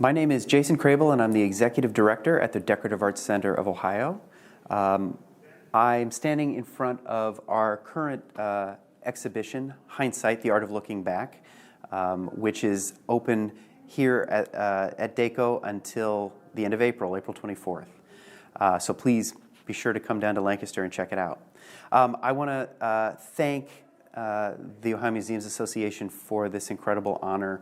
My name is Jason Crable, and I'm the Executive Director at the Decorative Arts Center of Ohio. I'm standing in front of our current exhibition, Hindsight, The Art of Looking Back, which is open here at DECO until the end of April, April 24th. So please be sure to come down to Lancaster and check it out. I want to thank the Ohio Museums Association for this incredible honor.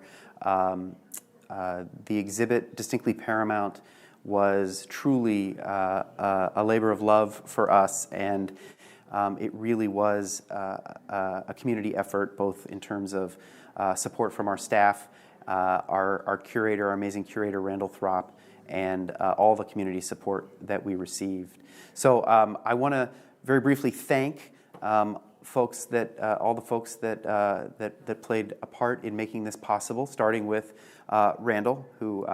The exhibit, Distinctly Paramount, was truly a labor of love for us, and it really was a community effort, both in terms of support from our staff, our curator, our amazing curator, Randall Throp, and all the community support that we received. So I want to very briefly thank folks that all the folks that played a part in making this possible, starting with Randall, who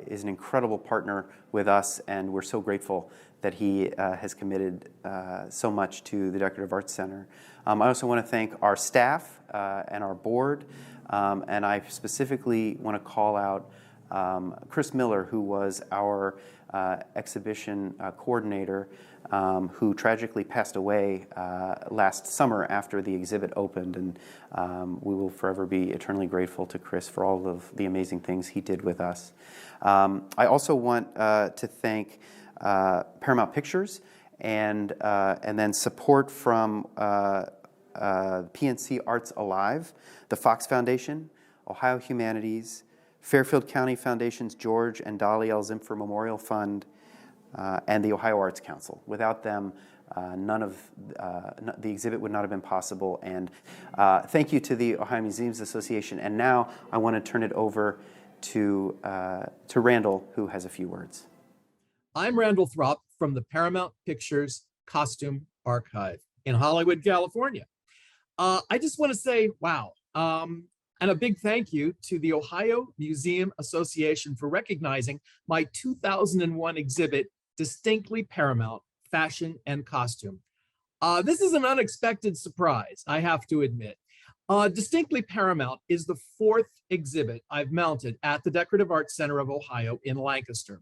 is an incredible partner with us, and we're so grateful that he has committed so much to the Decorative Arts Center. I also want to thank our staff and our board, and I specifically want to call out Chris Miller, who was our exhibition coordinator, who tragically passed away last summer after the exhibit opened, and we will forever be eternally grateful to Chris for all of the amazing things he did with us. I also want to thank Paramount Pictures and then support from PNC Arts Alive, the Fox Foundation, Ohio Humanities, Fairfield County Foundation's George and Dolly L. Zimpfer Memorial Fund, and the Ohio Arts Council. Without them, the exhibit would not have been possible. And thank you to the Ohio Museums Association. And now I want to turn it over to Randall, who has a few words. I'm Randall Throp from the Paramount Pictures Costume Archive in Hollywood, California. I just want to say, wow. And a big thank you to the Ohio Museum Association for recognizing my 2001 exhibit, Distinctly Paramount, Fashion and Costume. This is an unexpected surprise, I have to admit. Distinctly Paramount is the fourth exhibit I've mounted at the Decorative Arts Center of Ohio in Lancaster.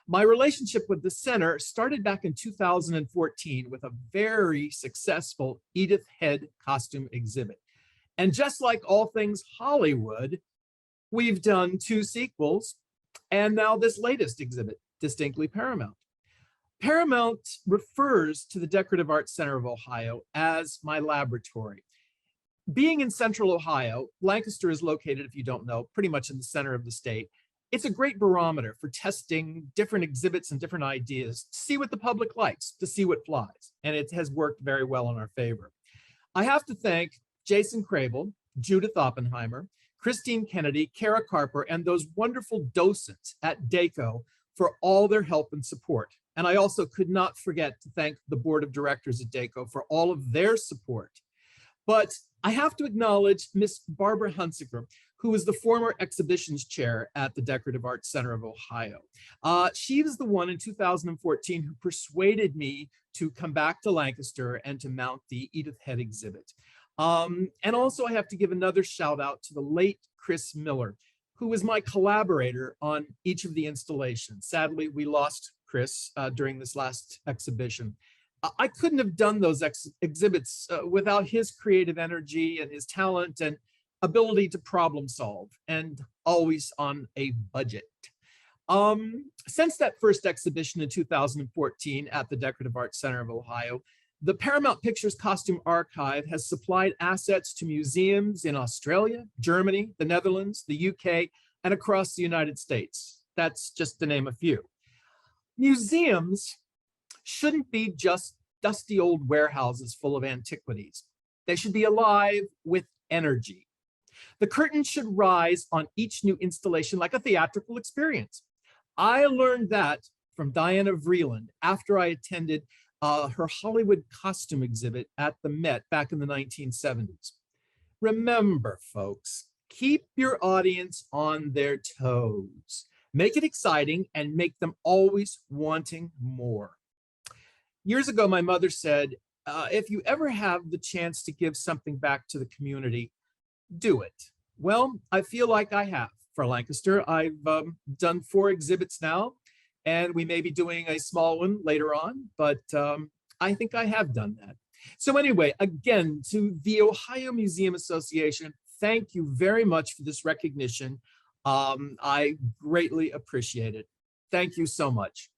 My relationship with the center started back in 2014 with a very successful Edith Head costume exhibit. And just like all things Hollywood, we've done two sequels, and now this latest exhibit, Distinctly Paramount. Paramount refers to the Decorative Arts Center of Ohio as my laboratory. Being in central Ohio, Lancaster is located, if you don't know, pretty much in the center of the state. It's a great barometer for testing different exhibits and different ideas, to see what the public likes, to see what flies, and it has worked very well in our favor. I have to thank Jason Crable, Judith Oppenheimer, Christine Kennedy, Kara Carper, and those wonderful docents at DECO for all their help and support. And I also could not forget to thank the board of directors at DECO for all of their support. But I have to acknowledge Miss Barbara Hunsaker, who was the former exhibitions chair at the Decorative Arts Center of Ohio. She was the one in 2014 who persuaded me to come back to Lancaster and to mount the Edith Head exhibit. And also I have to give another shout out to the late Chris Miller, who was my collaborator on each of the installations. Sadly, we lost Chris during this last exhibition. I couldn't have done those exhibits without his creative energy and his talent and ability to problem solve, and always on a budget. Since that first exhibition in 2014 at the Decorative Arts Center of Ohio, the Paramount Pictures Costume Archive has supplied assets to museums in Australia, Germany, the Netherlands, the UK, and across the United States. That's just to name a few. Museums shouldn't be just dusty old warehouses full of antiquities. They should be alive with energy. The curtain should rise on each new installation like a theatrical experience. I learned that from Diana Vreeland after I attended her Hollywood costume exhibit at the Met back in the 1970s. Remember, folks, keep your audience on their toes. Make it exciting and make them always wanting more. Years ago, my mother said, if you ever have the chance to give something back to the community, do it. Well, I feel like I have. for Lancaster. I've done 4 exhibits now, and we may be doing a small one later on, but I think I have done that. So anyway, again, to the Ohio Museum Association, thank you very much for this recognition. I greatly appreciate it. Thank you so much.